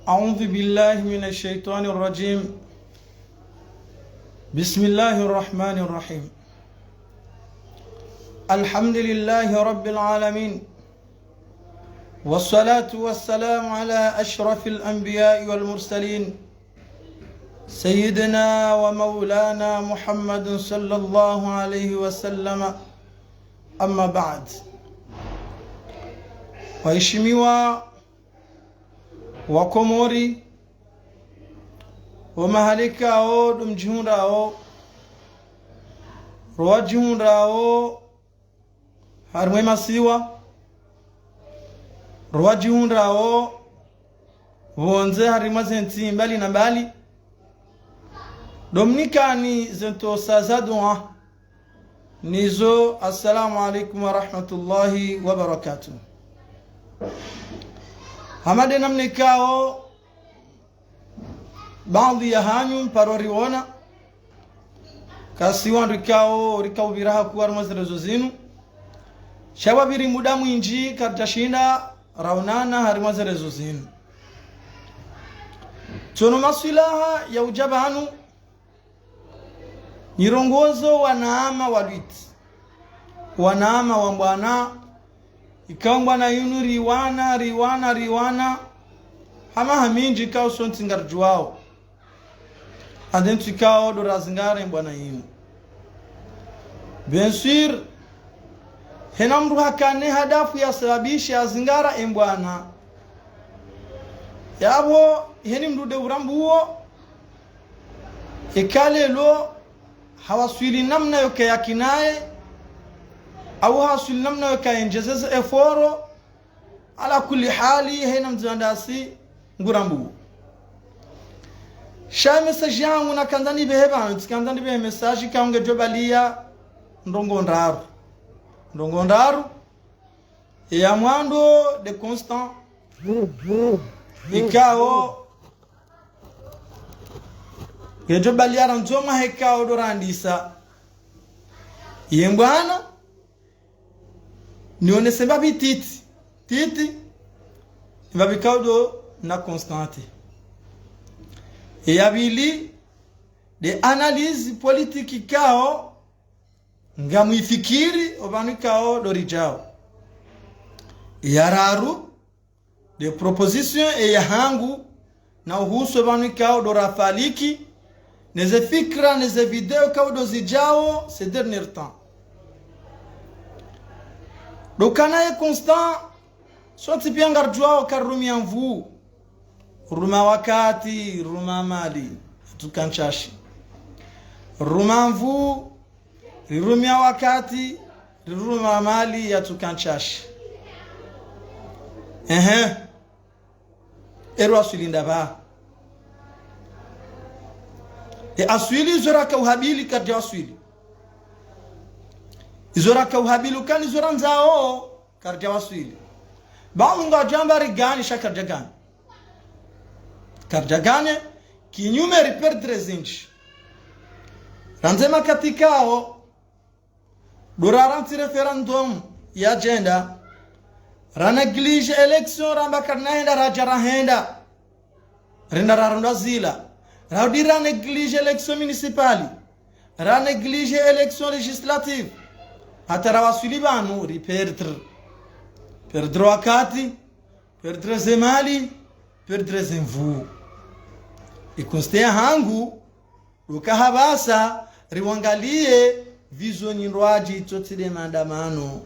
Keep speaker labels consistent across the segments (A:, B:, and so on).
A: أعوذ بالله من الشيطان الرجيم. بسم الله الرحمن الرحيم. الحمد لله رب العالمين، والصلاة والسلام على أشرف الأنبياء والمرسلين سيدنا ومولانا محمد صلى الله عليه وسلم. أما بعد، waheshimiwa wakomori wamahalikao dumjihunrao rwajihunrao harmwe masiwa rwajihunrao vonze harima zenti mbali na mbali domnikani zento sazadua nizo. Assalamu alaikum wa rahmatullahi wa barakatuh. Hamade namnikao baadhi ya hanyu paroriona kasiwa rikao viraha kuwa mazrezo zinu shababiri muda mwinji kartashinda raunana harima zrezo zinu tono masilaha ya ujabanu nirongozo wanaama walwiti wanaama wambwana ikangwa na yunu riwana hama haminji kao sonti ngarjuwao adentu kao dorazingare mbwana yinu. Bien sûr hena mru hakane hadafu ya sababisha azingara mbwana yabo heni mrude urambuo ikale lo hawaswili namna yoke yakinaye au haswili namna yoke enjezeze eforo ala kulli hali hena mzandasi ngurambu sha message yangu na kandani beheba ntikandani be message kaunge jobalia ndongondaru ya mwando de constant ikao gejobalia ranzoma hekao dorandisa yembwana nione sebabi titi mbabikao do na constante yabili de analyse politique kao ngamuifikiri obanikao dorijao yararu de proposition e yahangu na uhusu obanikao dorafaliki neze fikra neze video kao dozijao ces derniers temps dokanaye constant swati pia ngarjuao karumia mvu ruma wakati ruma mali tukanchashi ruma mvu rirumia wakati riruma mali ya tukanchashi ero aswilinda ba aswili zoraka uhabili kati aswili izoraka uhabili kani zoranzao kati aswili baunga jambari gani shakarja gani karjagane kinyume riperdre zinchi ranzema katikao duraranti referendum ya agenda raneglige election ramba karnahenda rajarahenda renda rarunda zila raudira neglige election municipali raneglige election legislative hatara wasuli banu perdre wakati perdre zemali perdre zemvu ikostea hangu ukahabasa riwangalie vizoni ndwaji totide maandamano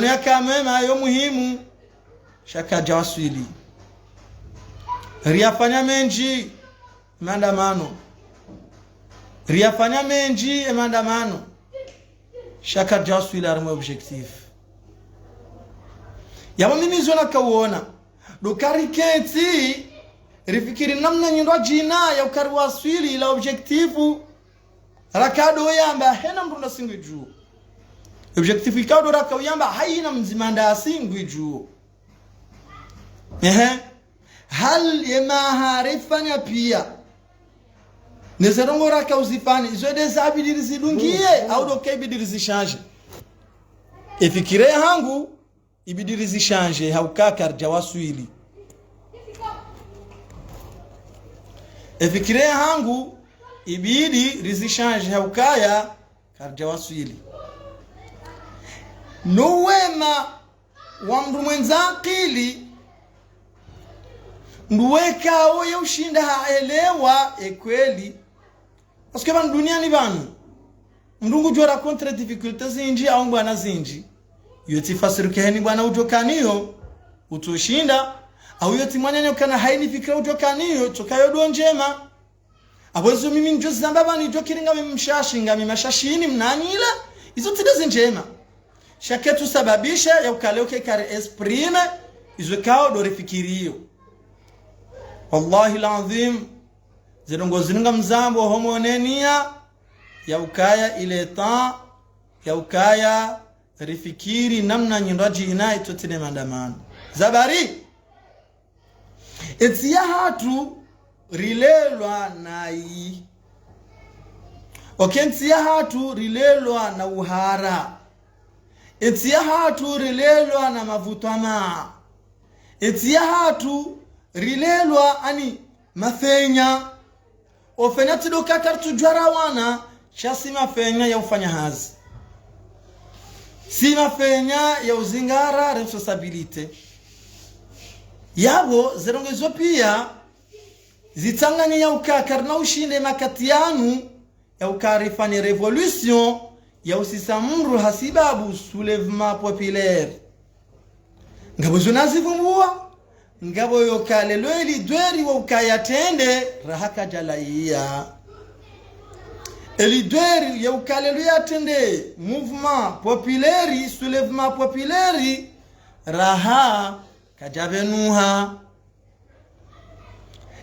A: ya kamema yo muhimu shaka jawaswili riafanya menji maandamano shaka jawaswili arme objectif yabo mimi zona kawona dokari kenti rifikiri namna nyindwa jina ya ukarwa swili ila objektifu rakado yamba hena mrunda singwi juu objektifu ikado raka yamba haina mzimanda singwi juu hal yema harifanya pia nezerongo raka uzifani izo desabili zidungie au dokebili zishange efikire hangu ibidiri zishanje haukaka rjawaswili Efikire hangu ibidi rizishange haukaya karja waswili. Nuwema wa mndu mwenzakili nduweka oye ushinda haelewa ekweli. Paske banu duniani banu mndungu jora kontra difficulties zinji au mbwana zinji yoti fasirukeheni bwana ujokaniyo utushinda au yoti mwanene kana haini fikira ujokaniyo tokayo donjema abozo mimi njozi zambaba ni jokiringa mimshashinga mimashashini mnanyila izo tidezi njema shaketu sababisha ya ukaleuke kare esprime izo kao dorifikirio. Wallahi lazim zidongo zinunga mzambo homonenia ya ukaya ileta ya ukaya rifikiri namna nyindaji ina itotine mandamano zabari etia hatu rilelwa na i okentia hatu rilelwa na uhara etia hatu rilelwa na mavutama etia hatu rilelwa ani mafenya ofenya tidoka kartu jwara wana chasi mafenya ya ufanya hazi si mafenya ya uzingara responsabilite yabo zerongezo pia zitanganya ya ukakar na ushinde makatianu ya ukarifani revolution ya usisamuru hasibabu soulèvement populaire ngabo zonazivumbua ngabo yokale lweli dweri wa ukayatende rahaka jalaiya elidweri ya ukale luyatende mouvement populaire soulèvement populaire raha kajabenuha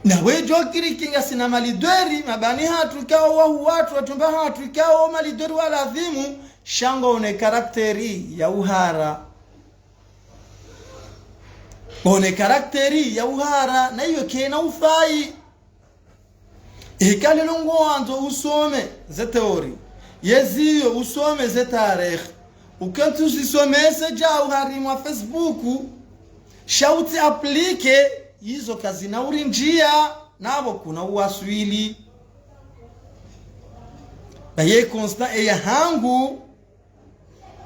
A: na wejo kirikinga sina malidweri mabani hatu kao wahu watu watumba hatu kao malidweri wala adhimu shango one karakteri ya uhara one karakteri ya uhara na iyo kena ufai ikale longoanzo usome ze teori yeziyo usome ze tarikh ukantu usisomese ja uhari mwa Facebook shauti aplike hizo kazi na urinjia nabo kuna uwaswili na ye constant ya hangu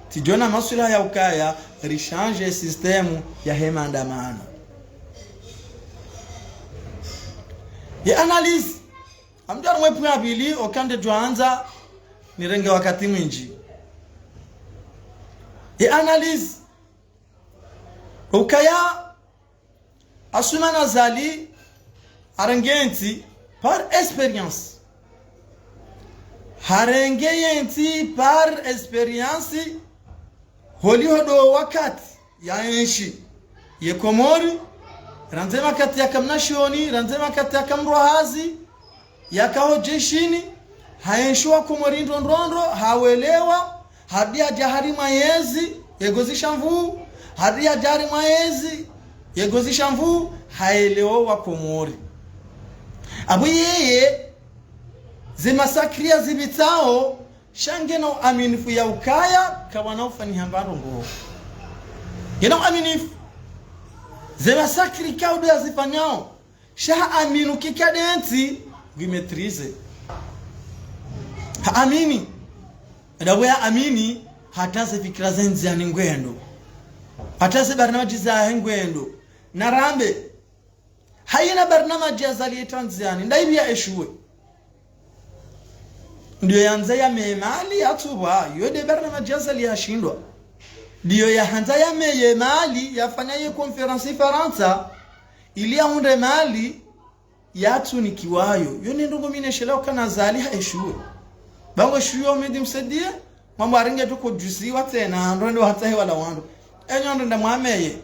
A: tijona masula ya ukaya rishange systemu ya hemandamano ya analyze amjaro mwepu ya bili okande joanza nirenge wakati mwinji ya analyze ukaya asumana zali arengenti par expérience harengenti par expérience holihodo wakati ya enshi ye Komori ranzema kati ya kamnashoni ranzema kati ya kamrohazi yakaho jeshini haenshwa Komori ndondrondo hawelewa hadia jahari mayezi yegozisha mvu hadia jahari mayezi yegozisha mvu haelewa wa Komori abu yeye zimasakria zibitao shangeno aminifu ya ukaya kawana ufani hambaro ngo geno aminifu zimasakri kaudu ya zifanyao shaha aminu kikadenti gimetrize ha amini adabu ya amini hatase fikira zenzi ya ngwendo hatase barnamaji za ngwendo narambe hayina barnamaji ya zali Tanzania ndaibi ya eshuwe ndio yanza ya memali atuba yode barnamaji ya zali ya shindwa ndio ya hanza ya memali yafanya ye conference Faransa ili ya hunde mali yatu nikiwayo yone ndongo mine shela kana zali ha eshuwe bango shuyo medi msadia mambo aringe tuko jusi watena ndo hata he wala wando enyo ndo ndamwameye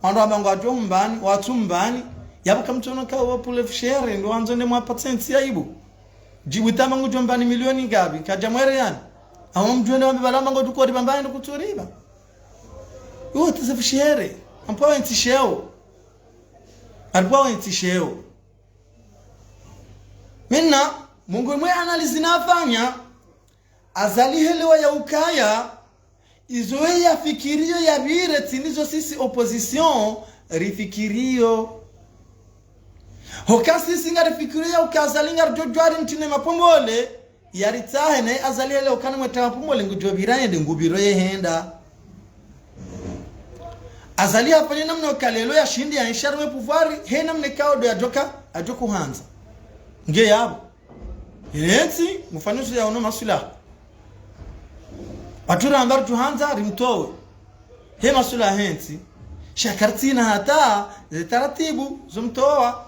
A: ando abango atu mbani watu mbani yabuka mtono ka wapule share ndo anzo ne mwa patenti ya ibu jibuta mangu jombani milioni ngabi kaja mwere yani aho mjwende wambe balamba ngo tuko ribambani ndo kuturiba yote za share ampo entisheo alikuwa entisheo minna mungu mwe analizi nafanya azali helewa ya ukaya izoe ya fikirio ya bire tinizo sisi opposition rifikirio hokasi singari fikiria ukazalinga jojwari mtine mapombole yaritahe na azalia leo kana mweta mapombole ngujobirane de ngubiro yehenda azalia hapa namna ukalelo ya shindi ya insharwe pouvoir he namna kaodo ya joka ajoko hanza nge yabo yenzi mfanyuso ya ono masula atura ambaru tuhanza rimtowe he masula henzi shakartina hata taratibu zumtoa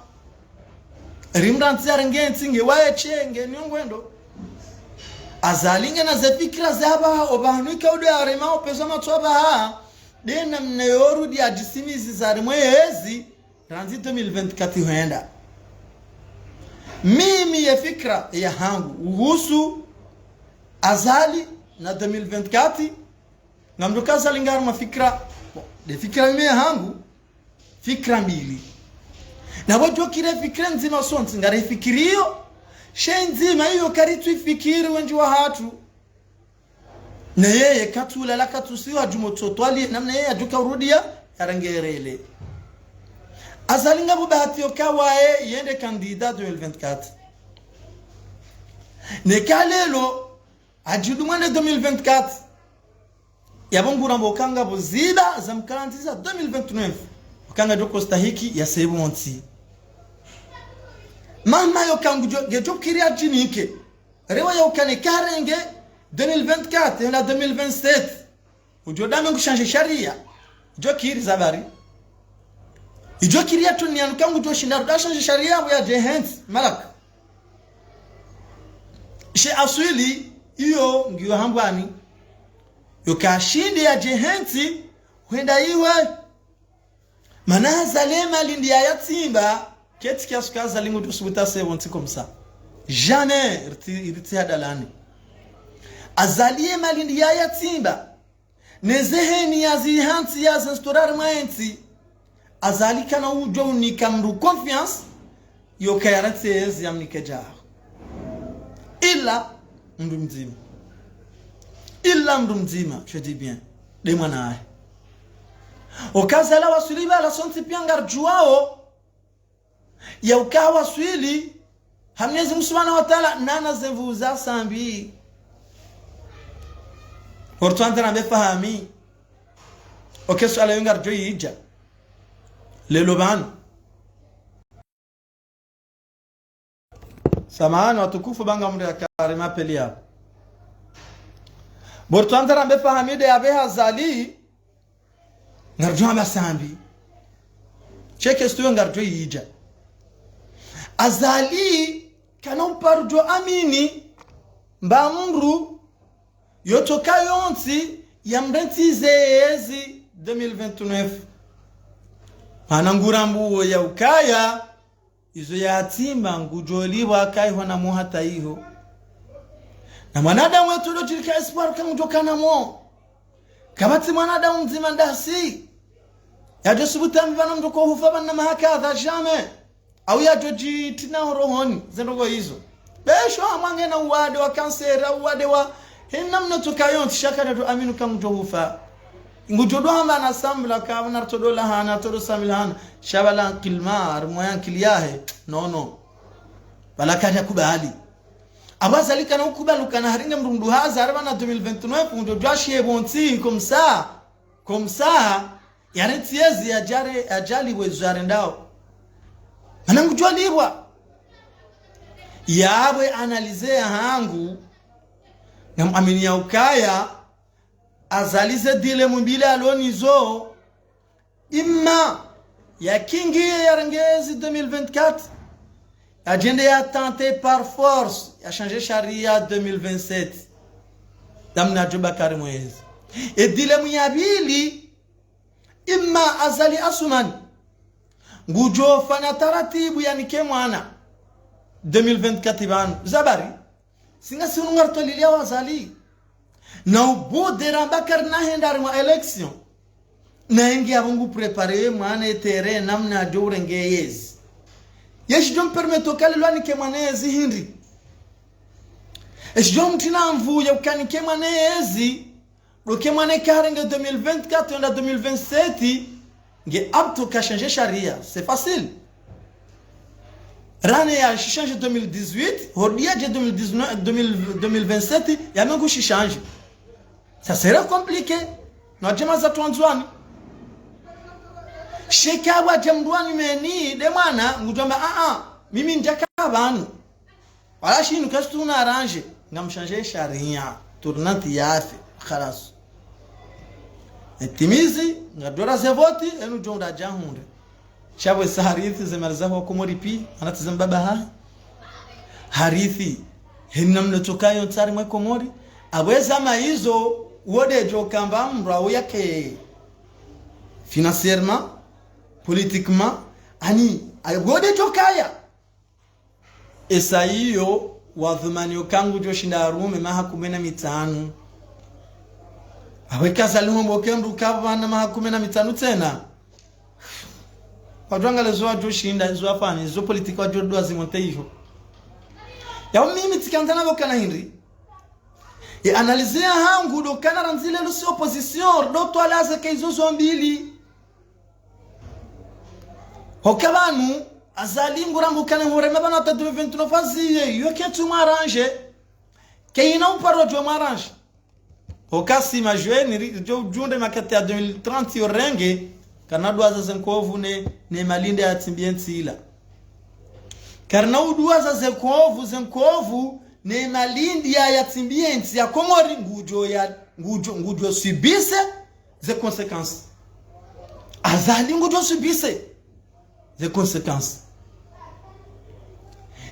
A: rimranzi arengenzi nge waye chenge nyongwendo azalinga na zefikira zaba obanuika udo arema opezo matsoba ha dena mneyoru di ajisimizi zari mwezi ranzi 2024 huenda mimi ya fikra ya hangu uhusu azali na 2024 ngamduka zalingaru mafikra de fikra mimi ya hangu fikra mbili na wajua kire fikra nzima sonti ngare fikirio shenzima hiyo karitu ifikiri wenji wa hatu na yeye katula la katusiwa jumototwali namna yeye ajuka urudia yarangerele azalinga bubahati okawae yende kandida 2024 ne kalelo ajidumane 2024 yabongura mbokanga bozida za mkarantiza 2029 ukanga joko stahiki ya sebu monti mama yokangu gejo kiria jinike rewa yokane karenge 2024 na 2027 ujodame kushanje sharia jo kiri zabari ijo kiria tunianu kangu jo shindaru dashanje sharia ya jehens malak she aswili iyo ngiyo hambwani yokashinde ya jehensi huenda iwe manaza lema lindi ya yatimba keti kiasukaza lingu tusubuta sebonti komsa jamais iriti hadalani azalie malindi ya yatimba nezeheni ya zihanti ya zinstorar maenti azali kana ujo unika mru confiance yokayarati ezi ya mnikejar illa mru mzima je dis bien de mwanae okazala wasuliba la sonti piangar juao ya ukawa swili hamnyezi msubhanahu wa ta'ala nana zevuza sambi hortuante na befahami okeso ala yungar joyi ija lelobanu samahani watukufu banga mri ya karima pelia bortuante na befahami de abeha zali ngarjua basambi cheke stu yungar joyi ija azali kanomparjo amini mbamru yotoka yonsi yamrentize ezi 2029 manangurambu ya ukaya izo yatima ngujoliwa kai hona muhata hiyo na mwanadamu wetu ndo chilika espoir kama utokana mo kabati mwanadamu mzima ndasi yajosubuta mvana mtoko hufa na mahakadha jamais au ya joji tina rohoni zendogo hizo besho amange na uwade wa kansera uwade wa hinamna tukayon shakara tu aminu kama johufa ngujodo amba na sambla ka na todola hana todo samilhana shabala kilmar moyan kiliahe no balakata kubali abazalika na ukubaluka na haringa mrundu haza arba na 2029 ngujodo ashie bonti komsa yani tiezi ajali wezare ndao anangujua libwa yawe analizea hangu na amini ya ukaya azalize dile mbile alonizo imma ya kingi ya rangezi 2024 agenda ya tenter par force ya changer sharia 2027 damna jubakari mwezi edile mnyabili imma azali asuman ngujo fana taratibu yani ke mwana 2024 banu zabari singa sunu ngarto lilia wazali na ubo derambakar na hendar ma election na engi abungu prepare mwana tere namna jore ngeyez yesh jom permetto kale lwani ke mwanezi hindi esh jom tina mvu ya ukani ke mwanezi roke mwane karenge 2024 na 2027 nge apto ka changer sharia c'est facile rane ya change 2018 hodia je 2019 2027 ya mengo change. Ça serait compliqué. Na jema za tuanzwani. Shekawa jamdwani meni de mwana ngutamba mimi njaka abantu. Wala shinu kastu tuna arrange ngamshanje sharia tournante yafe khalas. Etimizi ngadora zevoti enu jonda jahunde. Shawe harithi zemalizaho komoripi anatizamba baba harithi hinna mnatokayo tsari mwe komori abweza maizo wode jokamba mrao yake financièrement politiquement ani wode jokaya esaiyo wadhumani kangu joshinda arume maha 15 aweka zalimu mbokendu kabana maha 15 tena Wajwanga lezo joshinda zo afani zo politika wajodoa zimonte hiyo. Ya mimi tikantana bokana Henry. E analizia hangu do kana ranzile lo si opposition do to alaze ke izo zombili. Hokabanu azali ngurambu kana horema bana ta 2029 fazi yo ke tu marrange. Ke ina uparo jo marrange. Hokasi majweni jo junde makate ya 2030 yorenge. Kanadwa zenkovu ne malinde ya timbienti ila. Karna udwa zenkovu ne malindi ya timbienti ya komori ngujo subise ze conséquences. Azali ngujo subise ze conséquences.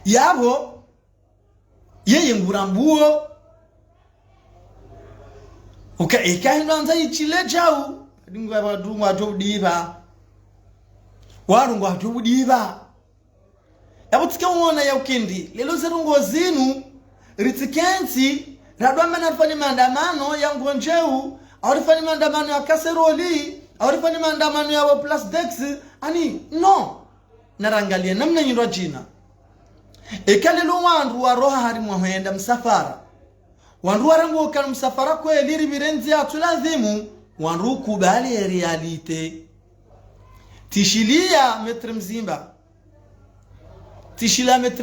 A: Yabo yeye ngurambuo ikainanza ichile jau Dingwa badungwa jobudiba. Warungwa jobudiba. Yabutika uona ya ukindi. Lelo zerungo zinu ritikensi radwama nafanya maandamano ya ngonjeu, awrifanya maandamano ya kaseroli, awrifanya maandamano ya plus dex ani no. Narangalia namna nyindwa jina. Ekalelo wandu wa roha hari mwahenda msafara. Wandu warangu kan msafara kweli ribirenzi atulazimu wanru kubali realite tishilia metre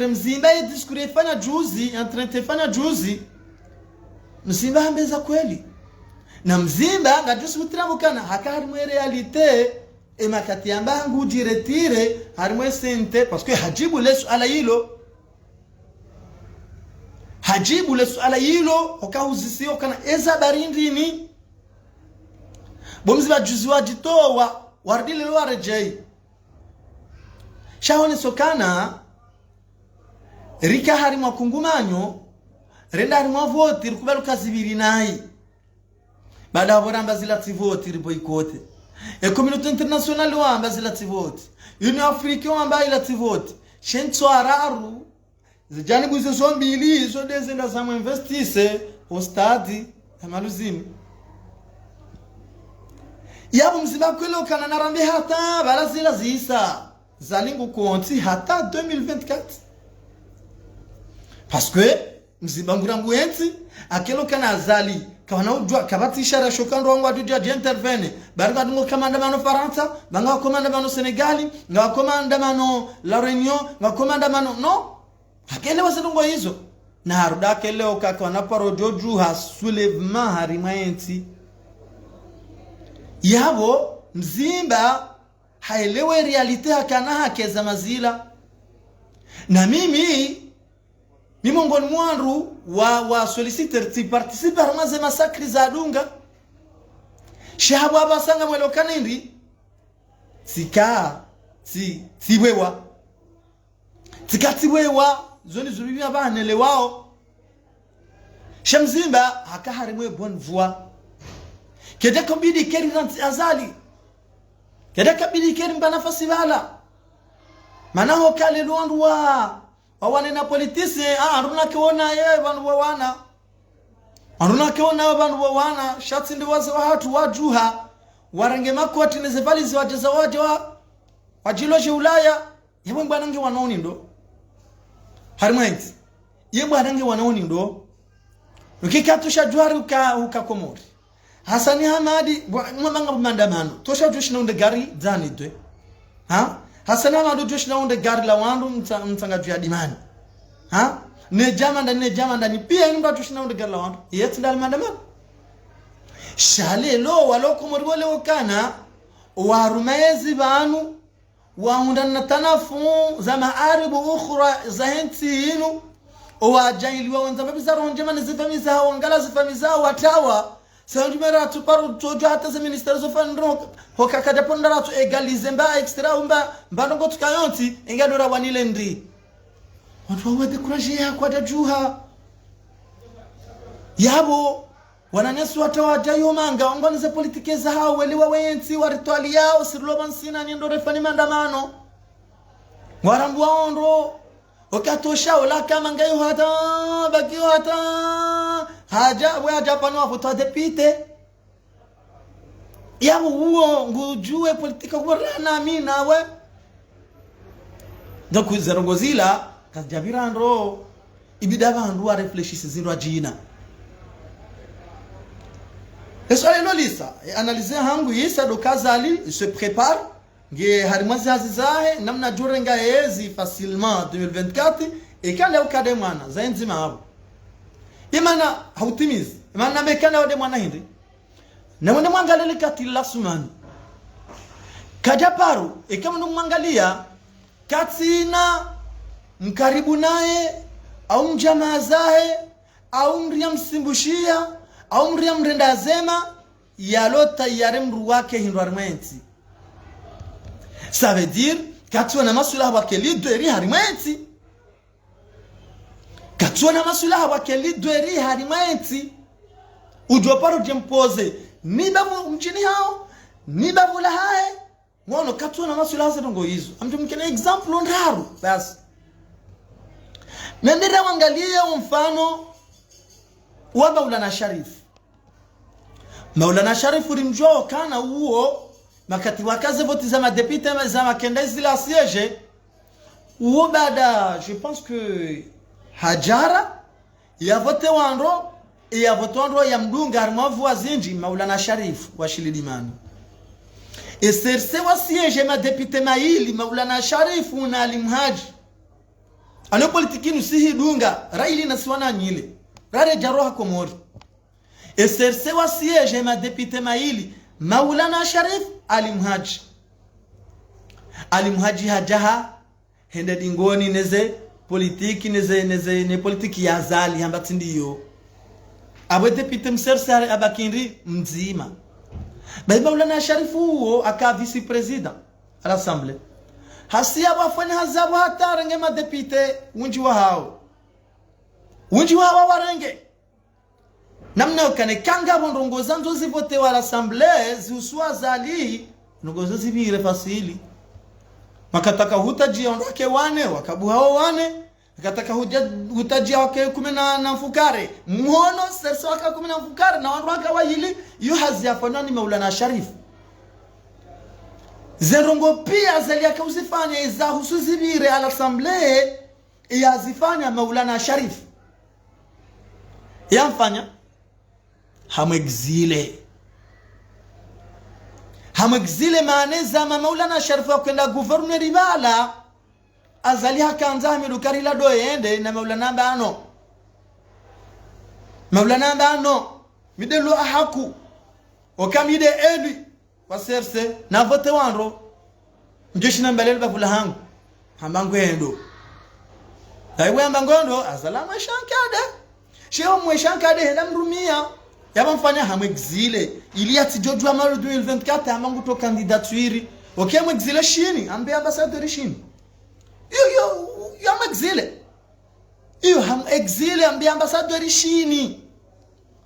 A: mzimba ya diskuri fanya juzi fanya juzi mzimba ambeza kweli na mzimba ngajusi mutramukana hakari mwe realite emakati yambangu jiretire harimwe sente parce que hajibu le suala hilo okahuzisio kana eza barindini Bomzi bajuzi wajitoa wardile lo arejei. Shahone sokana rika hari mwakungumanyo renda hari mwavoti rikubalu kazibiri nai. Baada waboramba zila tivoti riboikote. Community international wamba zila tivoti. Union Afrique wamba ila tivoti. Shentso araru zijanibu izo zombili izo dezenda zamu investise ostadi amaluzimi. Yabo mzima kwelo kana narambe hata barazila zisa zalingu konti hata 2024 parce que mzima ngurambu enti akelo kana azali kawana ujwa kabati ishara shokando wangu adudia intervene barika dungo komanda mano Faransa banga komanda mano Senegali nga komanda mano La Réunion nga komanda mano no akele wasedungo hizo na haruda keleo kakwana paro joju ha soulèvement harimaenti Yabo mzimba haelewe realite hakana hakeza mazila. Na mimi ngoni mwanru wa solicitor ti participe harmaze masakri za dunga. Shahabu abasanga mwelo kanindi. Tiwewa. Tikatiwewa zoni zubibi abanele wao. Shamzimba hakaharimwe bonne voix. Kedeka bidi keri ranti azali. Kedeka bidi keri mbanafasi bala. Manaho kale luandu wawane na politisi. Aruna kiona ye bandu wawana. Aruna kiona bandu wawana. Shatsi ndi waze wahatu wajuha. Warange mako tinezevali ziwajeza wajiloje ulaya. Yemwe mbanange wanaoni ndo. Harimwenti. Yemwe mbanange wanaoni ndo. Ukikatusha juari ukakomori. Hasani Hamadi mwanga maandamano tosha tushina unde gari zani twe hasana madu josh na onde gari la wandu mtanga juu ya dimani ha ne jama ndani pia ni mtu josh na onde gari la wandu yetu ndal maandamano shale lo walo komorgole wakana warumezi banu waundana tanafu za maaribu ukhra za hentinu wajailiwa wanzama bizaro njema zifamiza hao ngala zifamiza watawa sanjumera tuparu tojo hata za minister zo fanro hokakada pondara to egalize mba extra mbandongo tukayonti engadora wanile ndi watu wawede kuraje ya kwa dajuha yabo wananesu watawaja yomanga ongonize politike za hao weliwa wensi wa rituali yao sirloban sina nindo refani mandamano warambu waondo wakatosha wala kama ngayo hata bakio hata haja waja pano afuta depite yabo huo ngujue politika kwa na mimi nawe donc zerongozila kajabira ndo ibidaba ndo reflexis zinwa jina Eswale no lisa analyser hangu yisa do kazali se prépare nge harimwazi hazizahe namna jurenga ezi facilement 2024 ekale ukade mwana zaenzi maabo imana hautimizi imana mekana wade mwana hindi na mwende mwangalele katila sumani kajaparu ikamundu mwangalia katina mkaribu naye au mjamaa zahe au mria msimbushia au mria mrenda zema yalota yare mru wake hindwarmenti ça veut dire katuna masula wake lideri harimenti katuna masula wake lideri harimenti ujoparo jempoze ni babu mchini hao ni babu la hae mwono katuna masula zedongo hizo amtu mkene example ondaru basi nendira wangalia mfano wa Maulana Sharif. Maulana Sharif ulimjua kana huo makati wakaze voti za madepite za makendezi la siège huo baada je pense que Hajara ya vote wando ya vote wando ya mdunga armavu azinji Maulana Sharif wa Shilidimani eserse wa siège madepite maili Maulana Sharif na alimhaji ano politikini usihi dunga raili na siwana nyile rare jaroha komori eserse wa siège ma député maili Maulana Sharif alimhaji hajaha hende dingoni neze politiki ne politiki ya zali hambati ndiyo abo député mserse abakindri mzima ba Maulana Sharif huo aka vice président à l'assemblée hasi abafanya hazabu hata renge ma député unji wa hao warenge namna ukane kanga bondongoza nzo zivote wa l'assemblée ziuswa zali ngozo zibire fasili makataka hutaji ondoke wane wakabu hao wane makataka hutaji wake 10 na mfukare muhono serso waka 10 na mfukare na wandu waka wahili yu haziafanya ni Maulana Sharif zerongo pia zali akauzifanya iza husuzibire à l'assemblée yazifanya Maulana Sharif yamfanya hamexile maaneza Maulana Sharif kwenda gouverneur ibala azali hakanza hamidukari la doende na Maulana bano midelo ahaku okamide edu waserse na vote wanro njeshi na mbelele bavula hangu hambangu endo daiwe hambangondo azala mashankade sheo mweshankade hela mrumia yabamfanya hamexile ili atijojwa maro 2024 amangu to candidature mwexile shini ambe ambassadeur shini yo hamexile hamexile ambe ambassadeur shini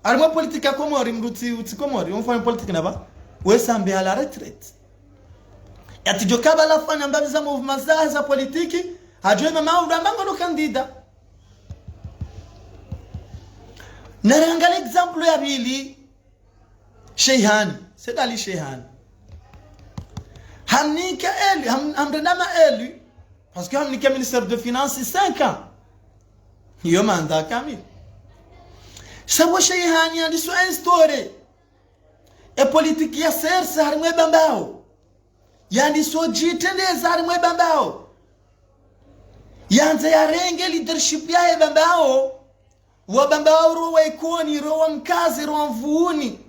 A: armo politika komori mruti utikomori umfanya politika naba wesambe à la retraite atijokaba la fanya mbabi za mouvement za politiki hajwe mama udambango no kandida naranga l'exemple ya bili Shehani c'est Ali Shehani hamnika élu hamrendama élu parce que hamnika ministère de finances 5 ans yo mandat kamil sabo Shehani andi so story e politique ya serse harimwe bambao yani sojitendeza ari mwe bambao yanze yarenge leadership yae bambao wa bambao rowa ikoni rowa mkazi rowa mvuuni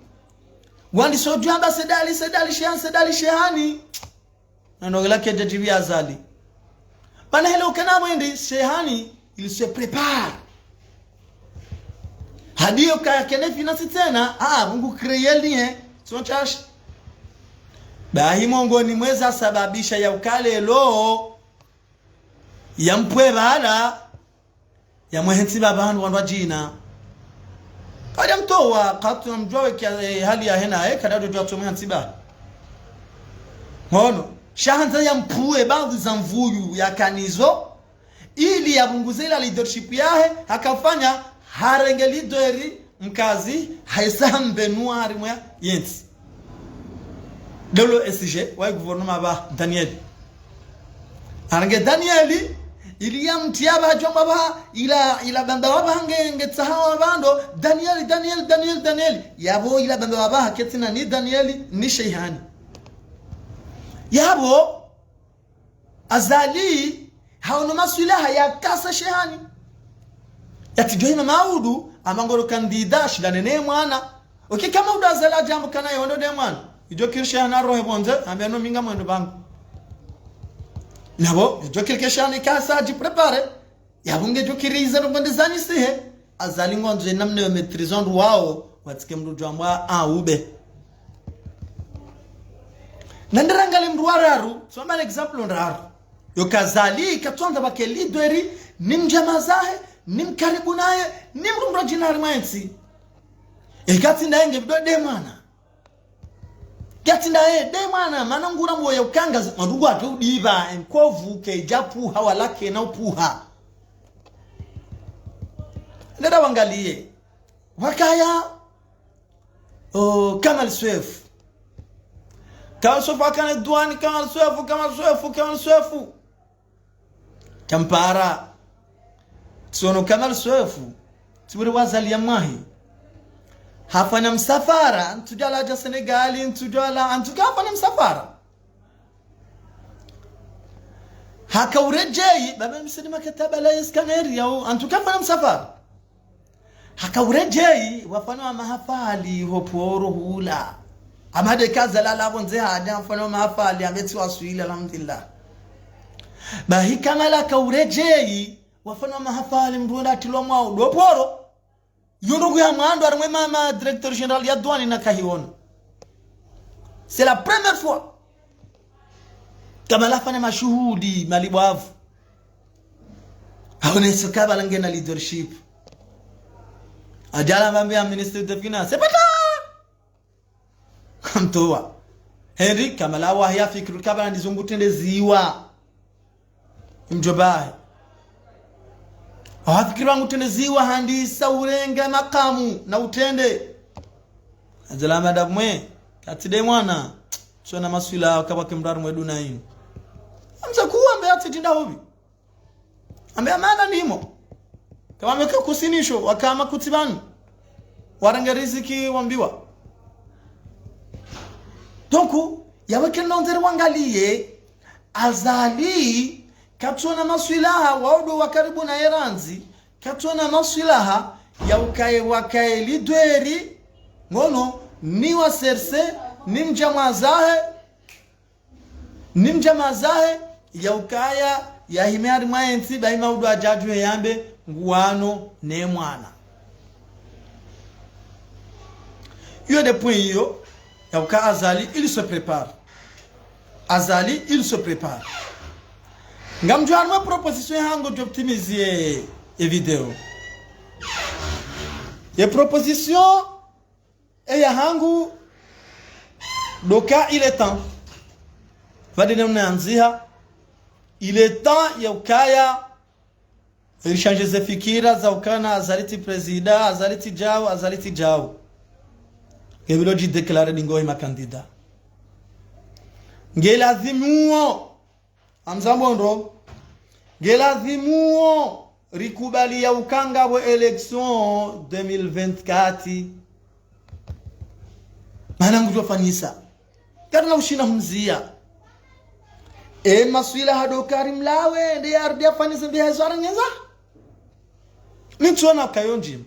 A: wandi sojamba sedali shehani nanogela keje jivi azali bana hello kana mwende shehani il se prépare hadio ka kene finance tena Mungu créer lien son chash bahi mongoni mweza sababisha ya ukale lo ya mpwe bana ya mwenzi babantu wandu jina kada mtowa katu mjwawe hali ya hena kada jwa tumwe ntiba hono shahanza ya mpue baadhi za mvuyu ya kanizo ili yabunguze ila leadership yahe akafanya harenge lideri mkazi haisambe nuari mwa yenti dolo SG wa gouvernement ba Daniel harenge Danieli ili ya mtiaba jomba ba ila banda waba hange tsahawa bando Daniel yabo ila banda waba haketina ni Danieli ni Shehani yabo azali hauna masuila ya kasa Shehani yatijohima maudu amangoro kandida shidanene mwana kama udazala jambo kana yondo de mwana ijo kirshana rohe bonze ameno minga mwendo bangu nabo ijo kirkeshana kasa ji prepare yabunge jo kiriza no bandizani sihe azali ngonje namne maîtrisant wao watike mdu jwamba ube nandarangale mdu wararu so mal example ndaru yokazali katonda bakeli dweri nimjamazahe nimkaribu naye nimrumra jinari mwensi ikati ndaenge bidode mwana kati ndae de mwana manangura moyo ukanga mandugu atudiba enkovu ke japu hawalake na upuha ndada wangalie wakaya Kamal Swef akana duani Kamal Swef Kampara Sono Kamal Swef tiburi wazali ya mahi hafanya msafara ntujala ja Senegali ntujala antukafanya msafara hakaurejei baba msini makataba la iskaneri au antukafanya msafara hakaurejei wafanya mahafali hoporo hula amade kaza la bonze haja wafanya mahafali ameti waswili alhamdulillah bahi kamala kaurejei wafanya mahafali mrunda tilwa mwao doporo yondo ya mwando arimwe mama directeur général ya douane na kahiona c'est la première fois kama la fanya mashuhudi malibwavu haone sokaba langena leadership ajala mbambia ministre de finance pata kamtoa Henry Kamala wa ya fikru kabla ndizungutende ziwa mjobahe awafikiri wangu teneziwa handisa urenga makamu na utende azala madabu mwe katide mwana sona maswila kaba kimraru mwedu na hino amza kuwa ambe atitinda hobi ambe amana nimo kama meka kusinisho wakama kutibanu waranga riziki wambiwa tonku yaweke nonzere wangalie azali katona maswilaha waudo wakaribu na eranzi katona maswilaha ya wakae lidweri ngono ni waserse nimjamazahe ya ukaya ya himeari maenzi baima udo ajaju yambe nguano ne mwana yo de point yo ya uka azali il se prépare ngamjwa ma proposition yango d'optimiser e video ye proposition ya hangu doka il est temps vadene mnaanzia il est temps ya ukaya il change ze fikira za ukana azaliti presida azaliti jao kebilo ji declarer ningo ma candidat ngelazimuo amzambondo ngelazimuo rikubali ya ukanga wa election 2024 mana ngujofanyisa kana ushina humzia maswila hado karim lawe ndi ardi afani zambi hazara nyenza mtuona kayonji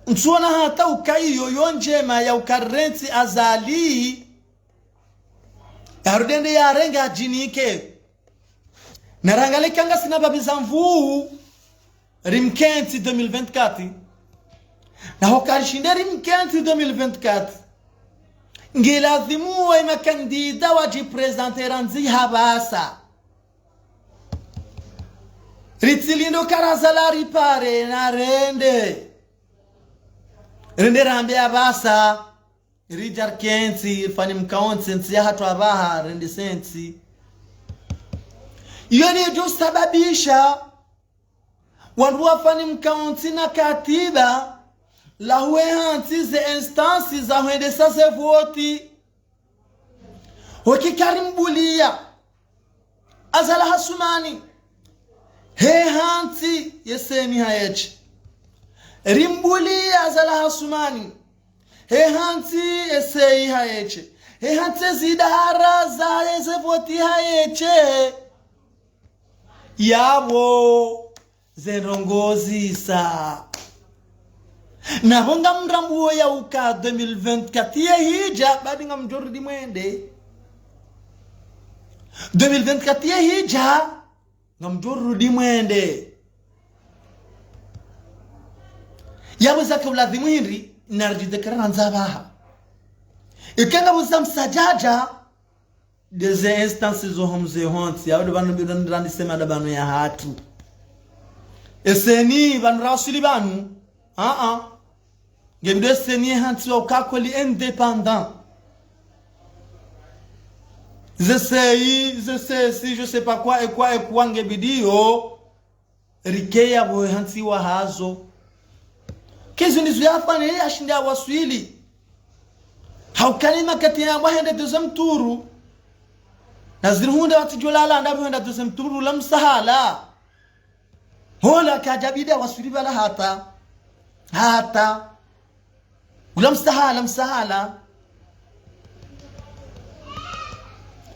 A: mtuona hata ukai yoyonje ma ya ukarenti azali ardi ndi ya renga jinike narangale kanga sina babiza mvuu rimkenti 2024 na hokarishinde rimkenti 2024 ngilazimu wa makandida wajipresenteranzi habasa ritilindo karazala ripare na rende rambe habasa rijar kenti fani mkaonti sensi hatu abaha rende sensi yoni jo sababisha wandu wafani mkaonti na katiba la huwe hanti ze instansi za huende sase voti waki karimbulia azala hasumani he hanti yeseni hayechi rimbulia azala hasumani he hanti yesei hayechi he hanti zidara za yeze voti hayeche yabo zenrongozi sa na honga mrambuo ya uka 2024 ya hija badi nga mjordi mwende 2024 ya hija nga mjordi mwende ya wazaka uladhimu hiri narjidekara nanzabaha ikenga wazam sajaja deze instances zo homze honti ya wadu banu bidandani sema da banu ya hatu eseni banu rasuli banu Gemde seni hanti wa ukakoli indépendant. Je sais si je sais pas quoi et quoi ngebidio rikeya bo hanti wa hazo. Kezo nizu yafane ya shinda waswili. Haukalima katina wahende deuxième touru. Nazirhunda watijolala ndabu henda deuxième touru lamsahala. Hola kajabida waswili bala hata msahala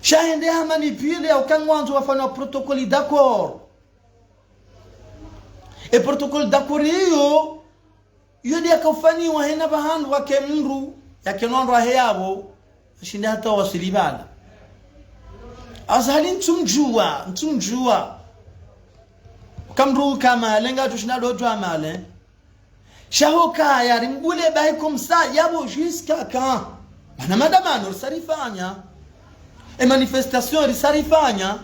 A: shahende hamani pile au kangwanzo wafanya protocole d'accord e protocole d'accord hiyo ndiye akafanywa hena bahandu wake mru yake nondo hayabo shinde hata wasilibala azali ntumjua kamru kama lenga tushinado tu amale shahoka ya rimbule bae komsa yabo jusqu'à quand mana madamano sarifanya e manifestation risarifanya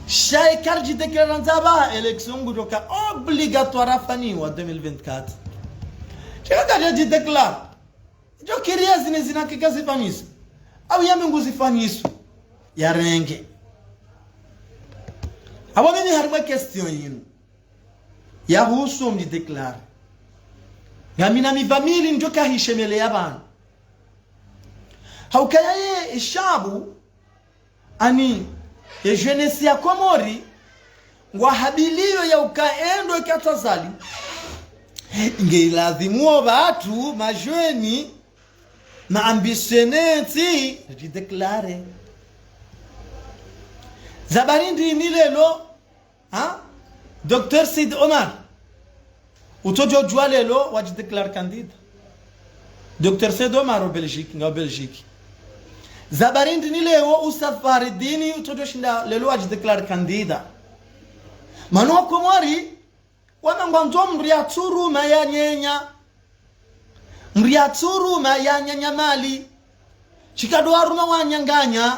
A: shay karji declaranza ba election gudoka obligatoire faniwa 2024 chaka kaji declare jo kiria zina kikazi fanyiso au yame nguzi fanyiso ya renge abo mimi harima question yinu ya huso mni declare ngamina mi famili njoka hishemele yabana haukaye ishabu ani ya jeunesse ya Komori ngwahabiliyo ya ukaendo katazali ngeilazimu watu majweni maambitioneti jideclare zabarindi nilelo Dr. Sid Omar utojo jua lelo wajideclare candidat Dr. Sid Omar nga Belgique zabarindi nileo usafari dini utojo shinda lelo wajideclare candidat mano Komori wanangwanzo mriaturu mayanyenya mali chikado aruma wanyanganya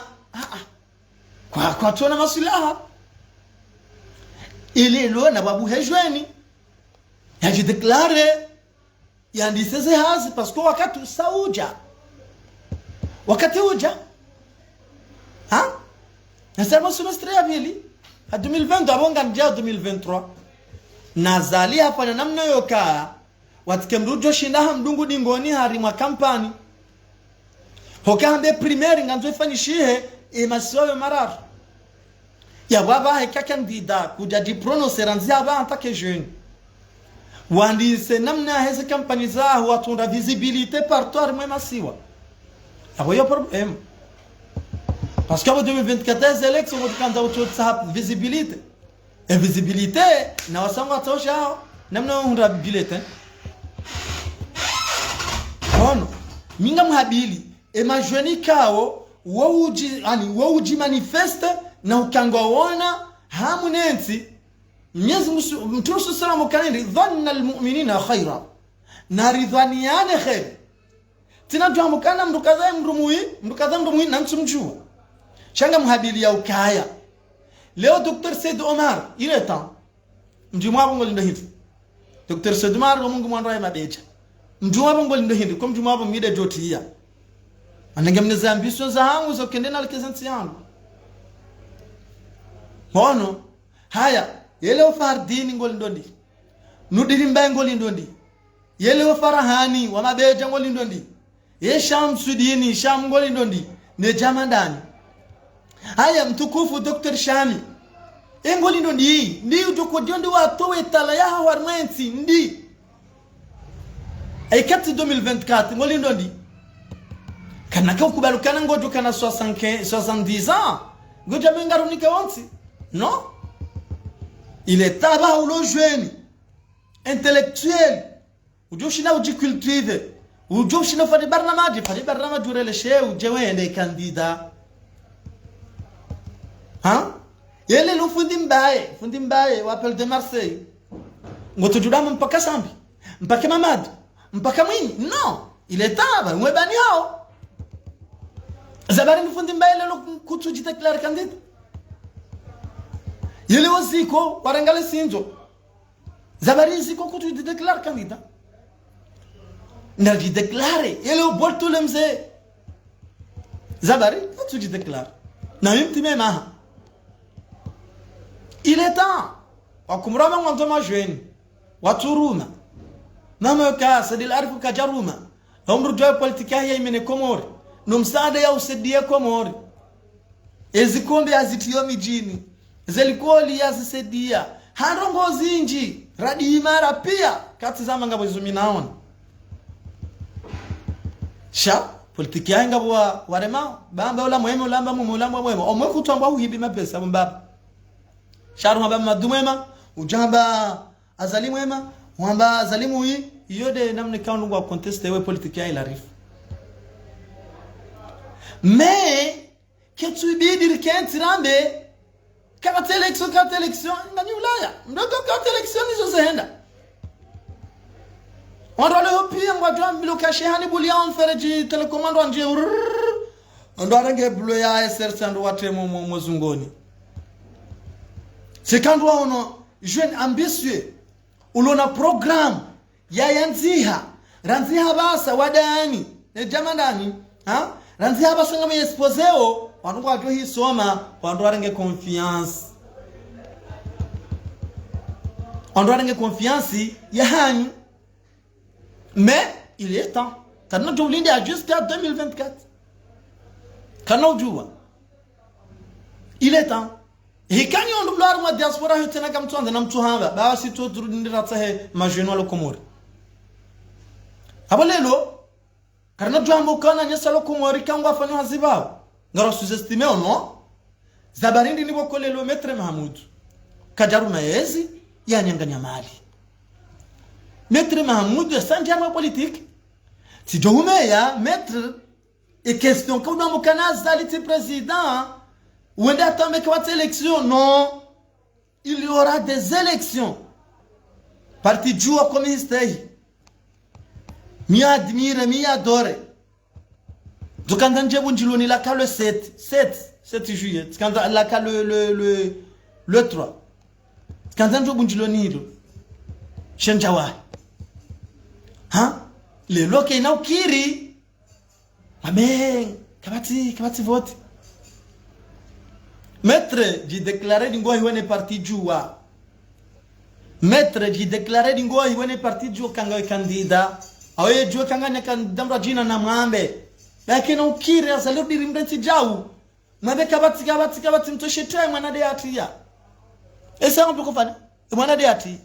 A: kwa tona masilaha ili lo na babu hejweni yajideclare yandiseze hazi parce que wakati sauja wakati uja na sema semestre ya pili 2020 abonga ndia 2023 nazali hapa na namna yoka watikemrujo shindaha mdungu dingoni hari mwa kampani hokambe primaire nganzo ifanyishihe imasiwe mararu ya baba heka candida kujaji prononcer anzia ba antake jeune wandise namna heze kampani za watunda visibilité partout mwe masiwa abo yo problem parce qu'en 2024 les élections vont quand auto sa visibilité et visibilité na wasanga tosha namna hunda bulletin ono minga mhabili e majweni kao wauji manifeste na ukangwaona hamunensi Mwenyezi Mtume sallallahu alayhi dhanna almu'minina khaira na ridhaniane khair tinajua mukana mndukadha mndumuyi na mtumjua shanga mhabili ya ukaya leo Dr. Said Omar ile temps mjumwa bongo lindo hivi Dr. Said Omar Mungu mwandaye mabeja mjumwa bongo lindo hivi kwa mjumwa bongo mide jotia anangemneza ambition za hangu zo kendena alkezanti yangu hono haya yele ofardini ngoli ndondi nudiri mbaye ngoli ndondi yele ofarahani wa mabeja ngoli ndondi ye Shamsudini Sham ngoli ndondi ne jamandani haya mtukufu Dr. Shami ngoli ndondi ndi utokojondi watowe tala ya warmensi ndi aikati 2024 ngoli ndondi kana kubalukana ngojo kana 70 ans ngoja mengarunika wonsi non. Il est tabac ou le jeune, intellectuel, ou joshina uji cultive, ou joshina fadi barnama jure le she ou jewe ende candidat. Hein? Yele lo fundi mbaye, wapel de Marseille. Ngoto judama mpaka sambi, mpaka mamad, mpaka mwini. Non, il est tabac, mwebani hao. Zabari fundi mbaye le lo kutu jideclare candidat. Yele waziko warangale sinzo zabari ziko kutu declare candidat nadi declare yele bolto lemze zabari kutu declare na mimi maha il est temps wakumrama ngantoma jeune waturuma mama ka sadil arfu kajaruma umru joy politika ya imene komori no msaada ya usaidie komori ezikombe azitiyo mijini zelikoli yazisedia harongo zinji radi imara pia kati za mangabo zuminaona sha politiki yanga bwa warema bamba ola mweme olamba mumulamba mweme omwe kutamba uhibi mapesa mbaba sharu mbaba madumwema ujamba azali mwema mwamba azalimu yi yode namne kaundu ngwa conteste we politiki ya ilarifu me ketu ibidi kentsirambe kata election ngani Ulaya ndoto kata election hizo zenda wando leo pia ngwajwa mbiloka shehani bulia onfereji telecommando anje ndo arange bulo ya SRC ndo watemo mozungoni c'est quand ono jeune ambitieux ulona programme ya yanziha ranziha basa wadani ne jamandani ha ranziha basa ngame exposeo wanu watu hii soma wanu warange confiance wanu warange confiance ya hanyu mais il est temps kana jolinde a jusqu'à 2024 kana ujua il est temps hikani ondu blar ma diaspora hitena kam tuanze na mtu hamba basi to ndira tsahe majeno lo komori abalelo kana jambo kana nyesa lo komori kangwa fanyo hazibao ngaro sous-estimé ou non zabarindi nibo kolelo Maître Mahmoud kajaruma yezi yanyanganya mali Maître Mahmoud sanjama politique si johume ya maître et question quand on mukana zaliti président ou enda tombe kwa élection non il y aura des élections parti jua communiste mi admire mi adore Dukanda njebu njiloni la ka le 7 juillet kanda la ka le 3 kanda njebu njiloni hilo shenjawa ha le loke na ukiri amen kabati vote maître j'ai déclaré dingo hiwene parti jua maître j'ai déclaré dingo hiwene parti jua kanga candidat awe jua kanga ne kandamra jina na mwambe lakini ukiri azalo dirimbenzi jau mwabe kabati mtoshetwe mwana de atia esa ngo kufanya mwana de ati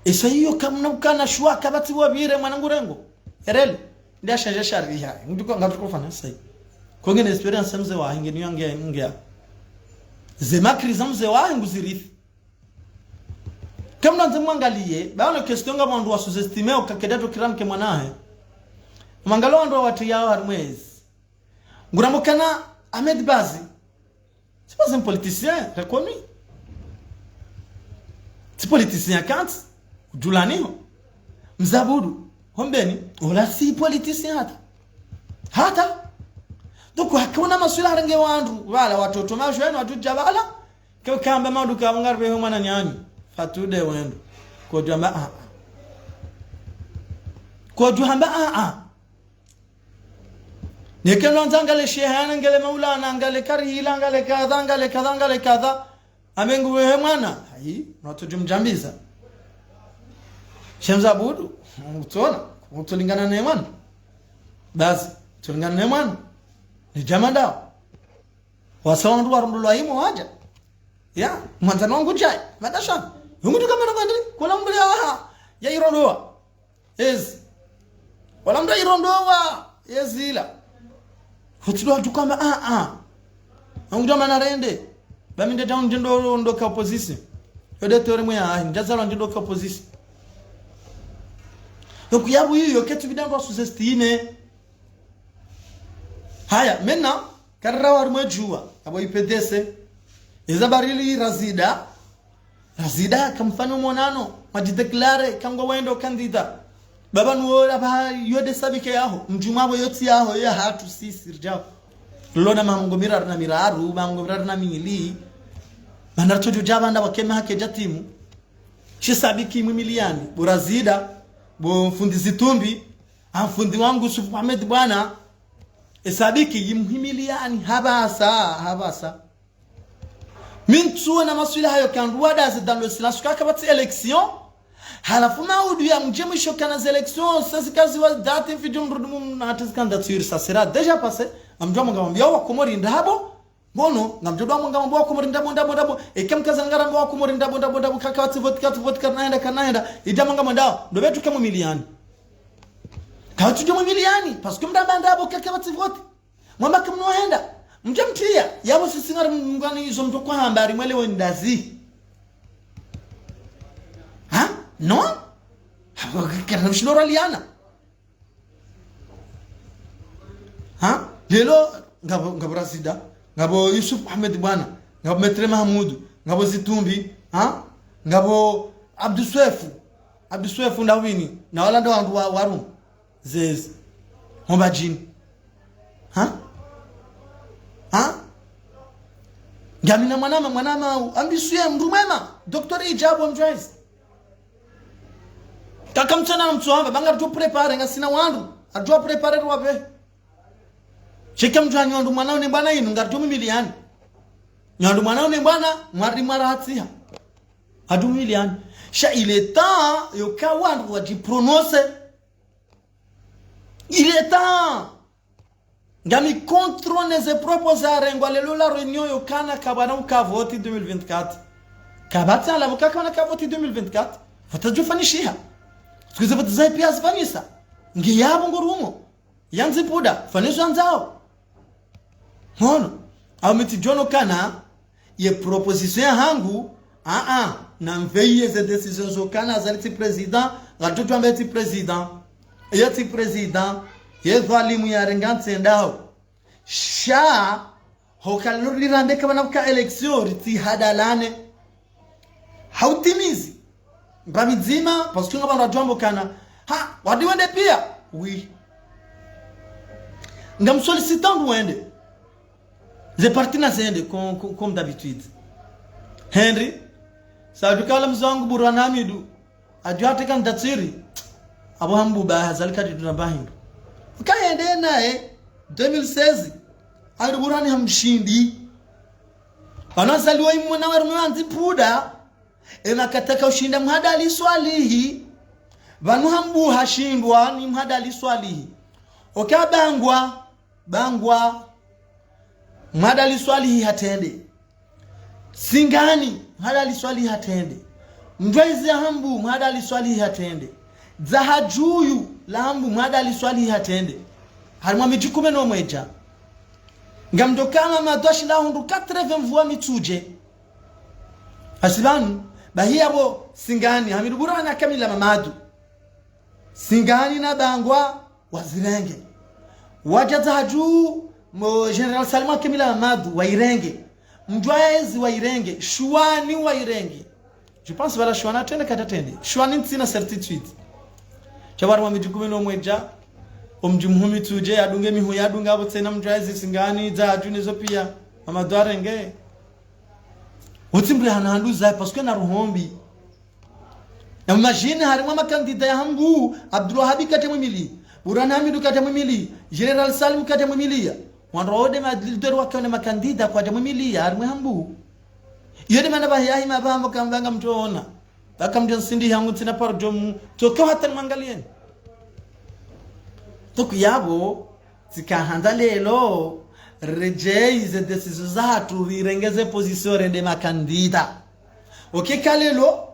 A: esa hiyo kama ukana shwa kabati wabire mwana ngurengo erele ndia shanje shari ya ndiko ngatu kufanya sai Kongene experience mze wa ingeni nge zema kriza mze wa nguzirithi kamna nzemwangalie baona question nga mwandu wa sous-estimer ukakedato kiramke mwanahe mangalo ndo watu yao harmwezi nguramukana Ahmed Bazi c'est pas un politicien reconnu, c'est politicien quand Julani Mzabudu hombeni wala si politicien hata donc hakuna maswala range wandu wala watoto masho yenu watujabala kwa kamba maduka ngarbe mwana nyani fatude wendo kwa jamba kwa juhamba Nekelo nzangale shehana ngale maulana ngale karihila ngale kadha amengu wewe mwana hai natujumjambiza Shemza Budu utona utulingana na mwana basi tulingana na mwana ni jamanda wasawandu warundulwa himo waja ya mwanzano wangu jai madasha yungu tukamera kwandi kula mbele ya irondoa wala mda irondoa yezila Hutudwa tukamba Angudama narende Baminde down ndo ka opposition Yode teore mwe njazalo ndo ka opposition Donc yabu hiyo ketu bidango sous-estime Haya mena karrawa rumejua abo IPDC Izabarili Razida kamfano monano majideklare kangwa wendo kandida Baba nuora ba yode sabike yaho mjumabo yoti yaho ya hatu sisi rjao lona mangomira na miraru mangomira na mili manarto jujaba nda wakema hake jatimu shisabiki mwimiliani burazida bo fundi zitumbi amfundi wangu Yusuf Ahmed bwana esabiki yimhimiliani habasa mintu na maswila hayo kanduwa dazi dans le silence kakabati election halafu maudu ya mjemisho kana élections sasa kazi wa date video mrudumu na candidature ça sera déjà passé amjoma ngamwambia wa komori ndabo bono ngamjodwa ngamwambia wa komori ndabo ekemkaza ngara wa komori ndabo kaka wati vote kanaenda idama ngamwandao ndo betu kama milioni kawatu jomo milioni parce que mdamba ndabo kaka wati vote mwamba kumnoenda mjamtia yabo sisi ngara mngani hizo mtu kwa habari mwelewe ndazi non kana mshilora liana lelo ngabo Razida ngabo Yusuf Ahmed bwana ngabo Metre Mahmoud ngabo Zitumbi ngabo Abdou Swefu ndawini na wala ndo wandu waru zez hombajini ngamina mwanama ambisuye mrumema Dr. Ijabu Mjwezi Kaka mchana mtuamba banga tu prepare ngasina wandu ajua prepare wabe Cheka mjani wandu mwanao ni bwana inu ngatu milioni Nyandu mwanao ni bwana mwari mara hatia adu milioni Sha il est temps yo ka wandu wajiprononce Il est temps Ngami contrôle les proposare ngwalelo la réunion yo kana kabana ukavoti 2024 Kabata la mukaka ka voti 2024 Fatajufanishiha Tukize vatizae pia zifanisa Ngiyabo ngorumo Yanzi puda Fanisu anzao Hono Au miti jono kana Ye proposition ya hangu Na mveye ze decision zo kana Zaliti president Gatutu ambeti president Yeti president Yezu alimu ya renganti endao Sha Hokaluri randeka wanafuka eleksyon Riti hadalane Hautimizi Bamizima parce que ngaba rajombo kana wadi wende pia oui ngam sollicitant wende les partenaires zende comme d'habitude Henry sa dukala mzangu burana midu ajwate kan datsiri abo hambu ba hazalika tunabahindu kaende naye 2016 ari burani hamshindi anazaliwa imwana warumwanzi puda Ema kataka ushinda mhadali swalihi Vanu hambu hashindwa ni mhadali swalihi Oka bangwa Mhadali swalihi hatende Singani mhadali swalihi hatende Mjwezi hambu mhadali swalihi hatende Zahajuyu la hambu mhadali swalihi hatende Harimwa mijikume no mweja ngamdokana madwashi la hundu 80 mvua mituje asibanu bahia bo singani hamidu burana kamila mamadu singani na bangwa wazirenge wajaza haju General Salma kamila mamadu wairenge mjwaezi wairenge shuani wairenge. Je pense voilà shuana tende katatende shuani ntina certitude chabaru wamijukumi no mweja omjumuhumi tuje adunge mihu yadunga abo tena mjwaezi singani za haju nezo pia mamadu arenge utimbre hanahanduza parce que na ruhombi. Imagine harimo makandida ya hangu Abdulwahab katemwimili Burhan Hamidu katemwimili General Salim katemwimilia wanrode madilder wakone makandida kwa temwimilia harimo hangu yode manaba yahi mabambo kambanga mtona bakamjon sindi hangu tina parjom to hata mangalien to kuyabo zikahanda lelo rejeize decision zatu virengeze position de makandida kalelo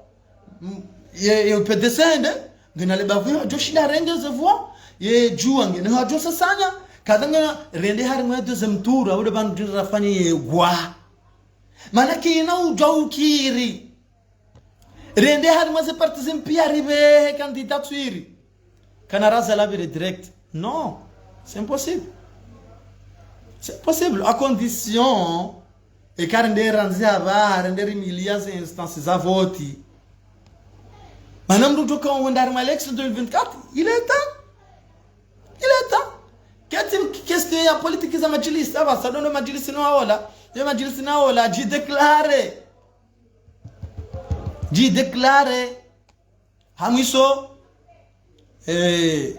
A: ye pedesende ngina lebavu joshida rengeze voix ye juwa ngina hajo sasanya kadanga rende harimwe deuxième tour awde bandu rafani ye gwa manaki ina ujaukiri rende harimwe se partisan pi arriver candidature kana raza la direct. Non, c'est impossible. C'est possible à condition et car rende ranzaba rende milliards instances à voter. Madame Doudou, quand on a l'élection 2024, il est temps. Il est temps. Qu'est-ce qu'il y a politique qui est majlis? Ça va, ça donne majlis noaola. Le majlis noaola, j'ai déclaré. J'ai déclaré. Hamiso.